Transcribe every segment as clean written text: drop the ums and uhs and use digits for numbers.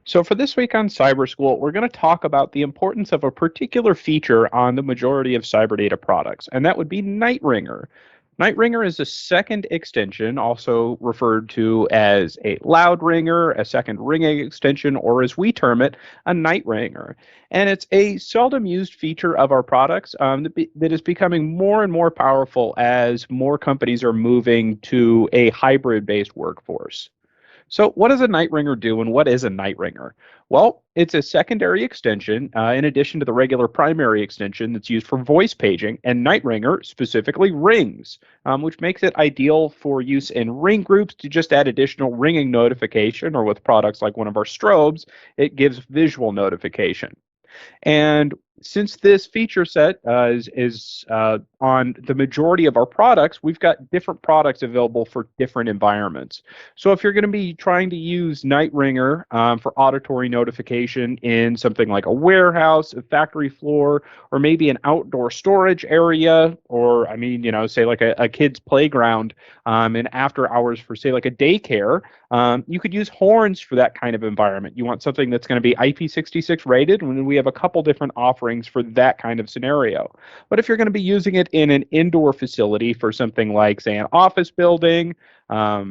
So for this week on CyberSchool, we're going to talk about the importance of a particular feature on the majority of CyberData products, and that would be Nightringer. Nightringer is a second extension, also referred to as a loud ringer, a second ringing extension, or as we term it, a night ringer. And it's a seldom used feature of our products that is becoming more and more powerful as more companies are moving to a hybrid based workforce. So, what does a Nightringer do, and what is a Nightringer? Well, it's a secondary extension in addition to the regular primary extension that's used for voice paging, and Nightringer specifically rings, which makes it ideal for use in ring groups to just add additional ringing notification, or with products like one of our strobes, it gives visual notification. And since this feature set is on the majority of our products, we've got different products available for different environments. So if you're going to be trying to use Nightringer for auditory notification in something like a warehouse, a factory floor, or maybe an outdoor storage area, or say like a kid's playground, and after hours for say like a daycare, you could use horns for that kind of environment. You want something that's going to be IP66 rated, and we have a couple different offerings for that kind of scenario. But if you're going to be using it in an indoor facility for something like, say, an office building, a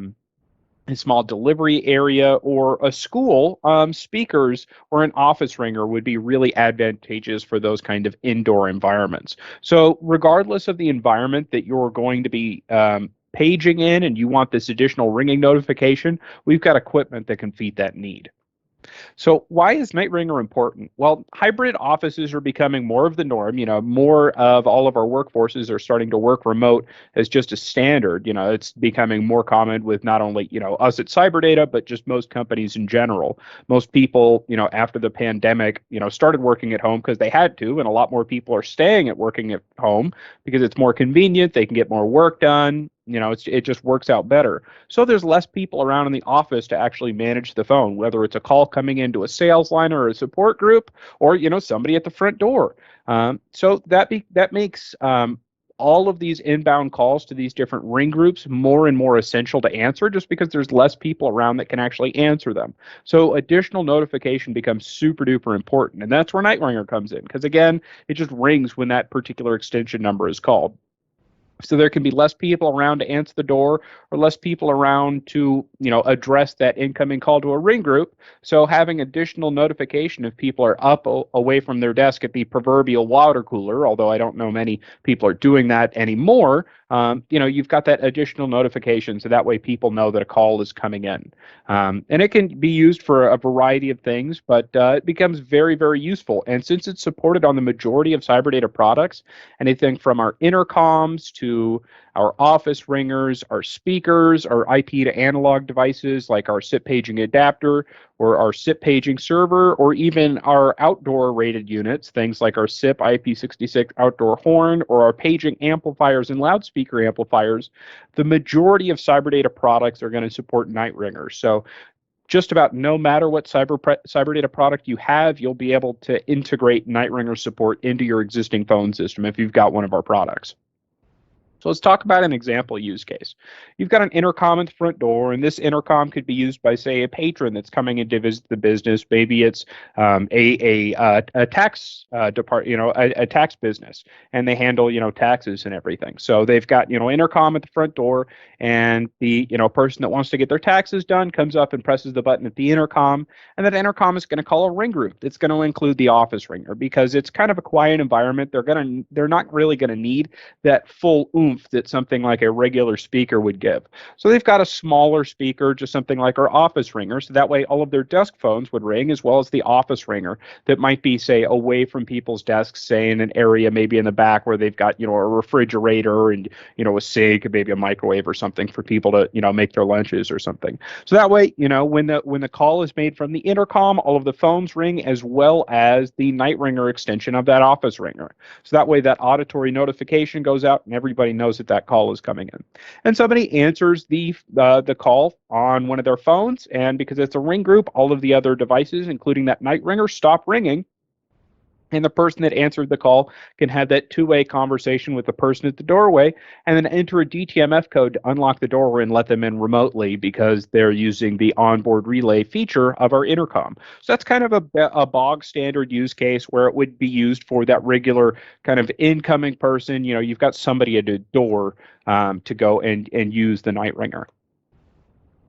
small delivery area, or a school, speakers or an office ringer would be really advantageous for those kind of indoor environments. So regardless of the environment that you're going to be paging in and you want this additional ringing notification, we've got equipment that can feed that need. So why is Nightringer important? Well, hybrid offices are becoming more of the norm. More of all of our workforces are starting to work remote as just a standard. It's becoming more common with not only, us at CyberData, but just most companies in general. Most people, after the pandemic, started working at home because they had to, and a lot more people are staying at working at home because it's more convenient. They can get more work done. It just works out better. So there's less people around in the office to actually manage the phone, whether it's a call coming into a sales line or a support group, or somebody at the front door. So that makes all of these inbound calls to these different ring groups more and more essential to answer, just because there's less people around that can actually answer them. So additional notification becomes super duper important, and that's where Nightringer comes in, because again, it just rings when that particular extension number is called. So there can be less people around to answer the door, or less people around to address that incoming call to a ring group. So having additional notification if people are up away from their desk at the proverbial water cooler, although I don't know many people are doing that anymore, you've got that additional notification, so that way people know that a call is coming in. And it can be used for a variety of things, but it becomes very, very useful. And since it's supported on the majority of CyberData products, anything from our intercoms to our office ringers, our speakers, our IP to analog devices like our SIP paging adapter or our SIP paging server, or even our outdoor rated units, things like our SIP IP66 outdoor horn or our paging amplifiers and loudspeaker amplifiers, the majority of CyberData products are going to support Nightringer. So just about no matter what CyberData product you have, you'll be able to integrate Nightringer support into your existing phone system if you've got one of our products. So let's talk about an example use case. You've got an intercom at the front door, and this intercom could be used by, say, a patron that's coming in to visit the business. Maybe it's a tax a tax business, and they handle taxes and everything. So they've got intercom at the front door, and the person that wants to get their taxes done comes up and presses the button at the intercom, and that intercom is going to call a ring group. That's going to include the office ringer because it's kind of a quiet environment. They're not really going to need that full oomph that something like a regular speaker would give. So they've got a smaller speaker, just something like our office ringer, so that way all of their desk phones would ring, as well as the office ringer that might be, say, away from people's desks, say in an area maybe in the back where they've got a refrigerator and a sink, maybe a microwave or something for people to make their lunches or something. So that way when the call is made from the intercom, all of the phones ring, as well as the Nightringer extension of that office ringer. So that way that auditory notification goes out and everybody knows that call is coming in. And somebody answers the call on one of their phones, and because it's a ring group, all of the other devices, including that Nightringer, stop ringing. and the person that answered the call can have that two-way conversation with the person at the doorway and then enter a DTMF code to unlock the door and let them in remotely because they're using the onboard relay feature of our intercom. So that's kind of a bog standard use case where it would be used for that regular kind of incoming person. You've got somebody at a door to go and use the Nightringer.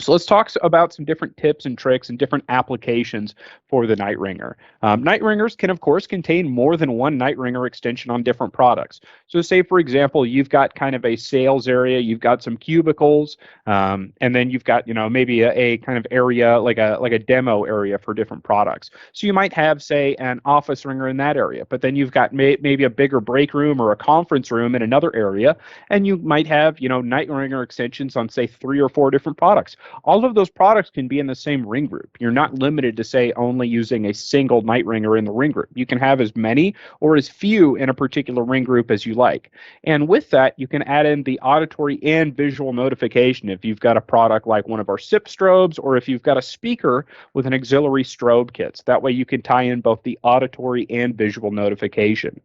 So let's talk about some different tips and tricks and different applications for the Nightringer. Nightringers can, of course, contain more than one Nightringer extension on different products. So say, for example, you've got kind of a sales area, you've got some cubicles, and then you've got, maybe a kind of area like a demo area for different products. So you might have, say, an office ringer in that area, but then you've got maybe a bigger break room or a conference room in another area, and you might have, Nightringer extensions on, say, 3 or 4 different products. All of those products can be in the same ring group. You're not limited to, say, only using a single Nightringer in the ring group. You can have as many or as few in a particular ring group as you like. And with that, you can add in the auditory and visual notification if you've got a product like one of our SIP strobes, or if you've got a speaker with an auxiliary strobe kit. That way you can tie in both the auditory and visual notification.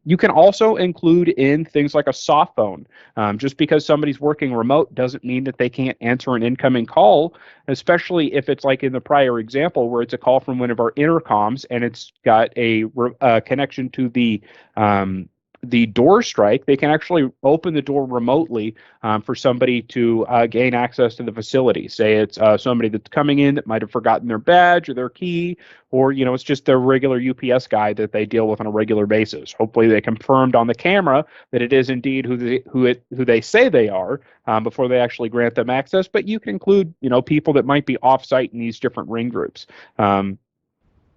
You can also include in things like a soft phone. Just because somebody's working remote doesn't mean that they can't answer an incoming call, especially if it's like in the prior example where it's a call from one of our intercoms and it's got a connection to the door strike. They can actually open the door remotely for somebody to gain access to the facility. Say it's somebody that's coming in that might have forgotten their badge or their key, or it's just a regular UPS guy that they deal with on a regular basis. Hopefully, they confirmed on the camera that it is indeed who they say they are before they actually grant them access. But you can include people that might be off-site in these different ring groups.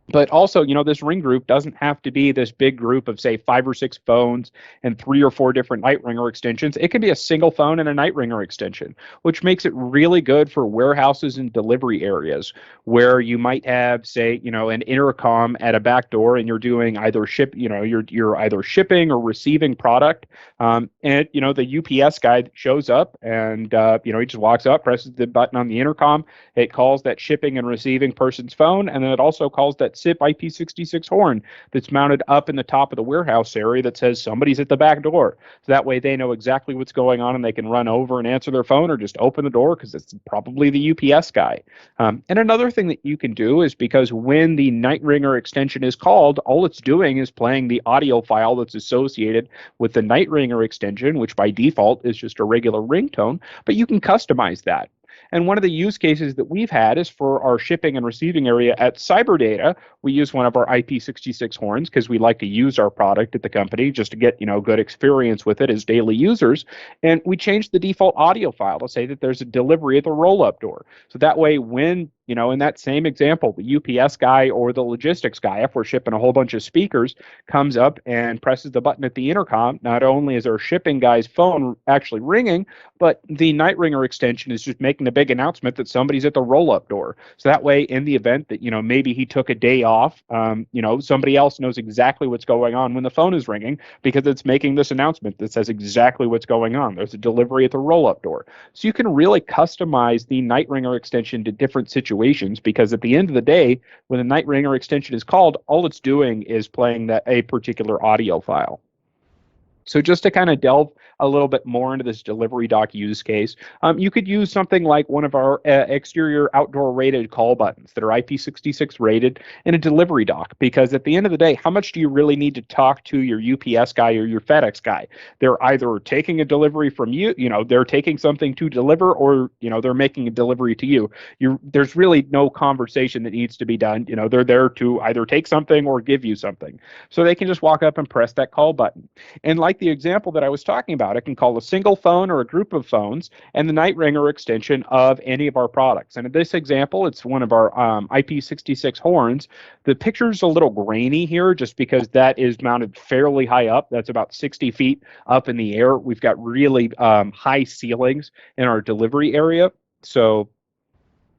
But also, this ring group doesn't have to be this big group of, say, 5 or 6 phones and 3 or 4 different Nightringer extensions. It can be a single phone and a Nightringer extension, which makes it really good for warehouses and delivery areas where you might have, say, an intercom at a back door and you're doing either you're either shipping or receiving product. And, the UPS guy shows up and, he just walks up, presses the button on the intercom. It calls that shipping and receiving person's phone, and then it also calls that SIP IP66 horn that's mounted up in the top of the warehouse area that says somebody's at the back door. So that way they know exactly what's going on and they can run over and answer their phone or just open the door because it's probably the UPS guy. And another thing that you can do is, because when the Nightringer extension is called, all it's doing is playing the audio file that's associated with the Nightringer extension, which by default is just a regular ringtone, but you can customize that. And one of the use cases that we've had is for our shipping and receiving area at CyberData. We use one of our IP66 horns because we like to use our product at the company just to get, good experience with it as daily users. And we changed the default audio file to say that there's a delivery at the roll-up door. So that way, when, in that same example, the UPS guy or the logistics guy, if we're shipping a whole bunch of speakers, comes up and presses the button at the intercom, not only is our shipping guy's phone actually ringing, but the Nightringer extension is just making a big announcement that somebody's at the roll-up door. So that way, in the event that, maybe he took a day off, somebody else knows exactly what's going on when the phone is ringing because it's making this announcement that says exactly what's going on. There's a delivery at the roll-up door. So you can really customize the Nightringer extension to different situations, because at the end of the day, when the Nightringer extension is called, all it's doing is playing a particular audio file. So just to kind of delve a little bit more into this delivery dock use case, you could use something like one of our exterior outdoor rated call buttons that are IP66 rated in a delivery dock, because at the end of the day, how much do you really need to talk to your UPS guy or your FedEx guy? They're either taking a delivery from you, they're taking something to deliver, or, they're making a delivery to you. There's really no conversation that needs to be done. They're there to either take something or give you something. So they can just walk up and press that call button. And like the example that I was talking about, it can call a single phone or a group of phones and the Nightringer extension of any of our products. And in this example, it's one of our IP66 horns. The picture's a little grainy here just because that is mounted fairly high up. That's about 60 feet up in the air. We've got really high ceilings in our delivery area. So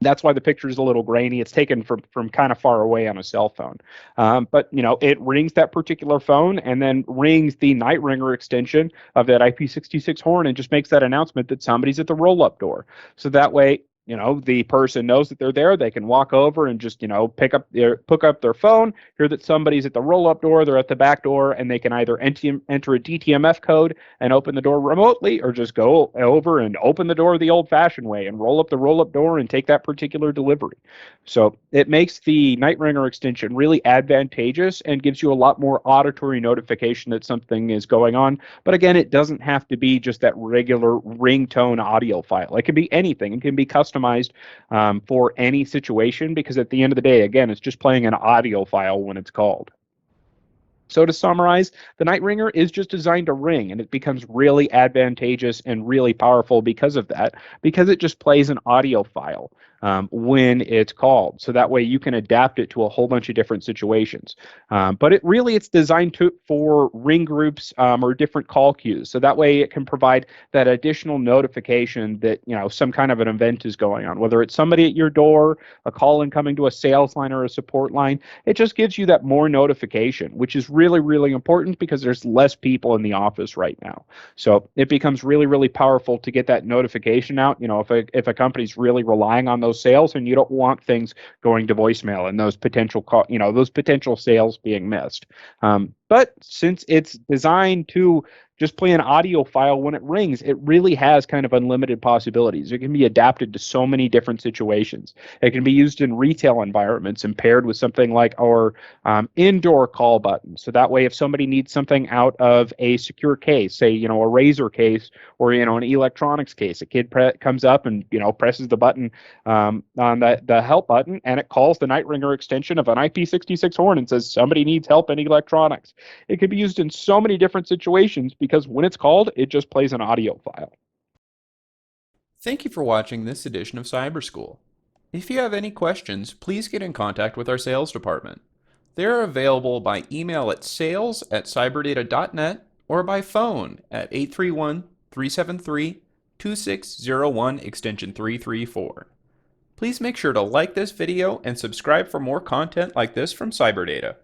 that's why the picture is a little grainy. It's taken from kind of far away on a cell phone. But, it rings that particular phone and then rings the Nightringer extension of that IP66 horn and just makes that announcement that somebody's at the roll-up door. So that way, the person knows that they're there. They can walk over and just, pick up their phone, hear that somebody's at the roll-up door, they're at the back door, and they can either enter a DTMF code and open the door remotely, or just go over and open the door the old-fashioned way and roll up the roll-up door and take that particular delivery. So it makes the Nightringer extension really advantageous and gives you a lot more auditory notification that something is going on. But again, it doesn't have to be just that regular ringtone audio file. It can be anything. It can be customized for any situation, because at the end of the day, again, it's just playing an audio file when it's called. So to summarize, the Nightringer is just designed to ring, and it becomes really advantageous and really powerful because of that, because it just plays an audio file when it's called. So that way you can adapt it to a whole bunch of different situations. But it's designed for ring groups or different call queues. So that way it can provide that additional notification that some kind of an event is going on, whether it's somebody at your door, a call incoming to a sales line or a support line. It just gives you that more notification, which is really, really important because there's less people in the office right now. So it becomes really, really powerful to get that notification out. If a company's really relying on those sales, and you don't want things going to voicemail and those potential sales being missed. But since it's designed to just play an audio file when it rings, it really has kind of unlimited possibilities. It can be adapted to so many different situations. It can be used in retail environments and paired with something like our indoor call button. So that way, if somebody needs something out of a secure case, say, a razor case or, an electronics case, a kid comes up and, presses the button on the help button, and it calls the Nightringer extension of an IP66 horn and says somebody needs help in electronics. It could be used in so many different situations because when it's called, it just plays an audio file. Thank you for watching this edition of CyberSchool. If you have any questions, please get in contact with our sales department. They are available by email at sales@cyberdata.net or by phone at 831-373-2601 extension 334. Please make sure to like this video and subscribe for more content like this from CyberData.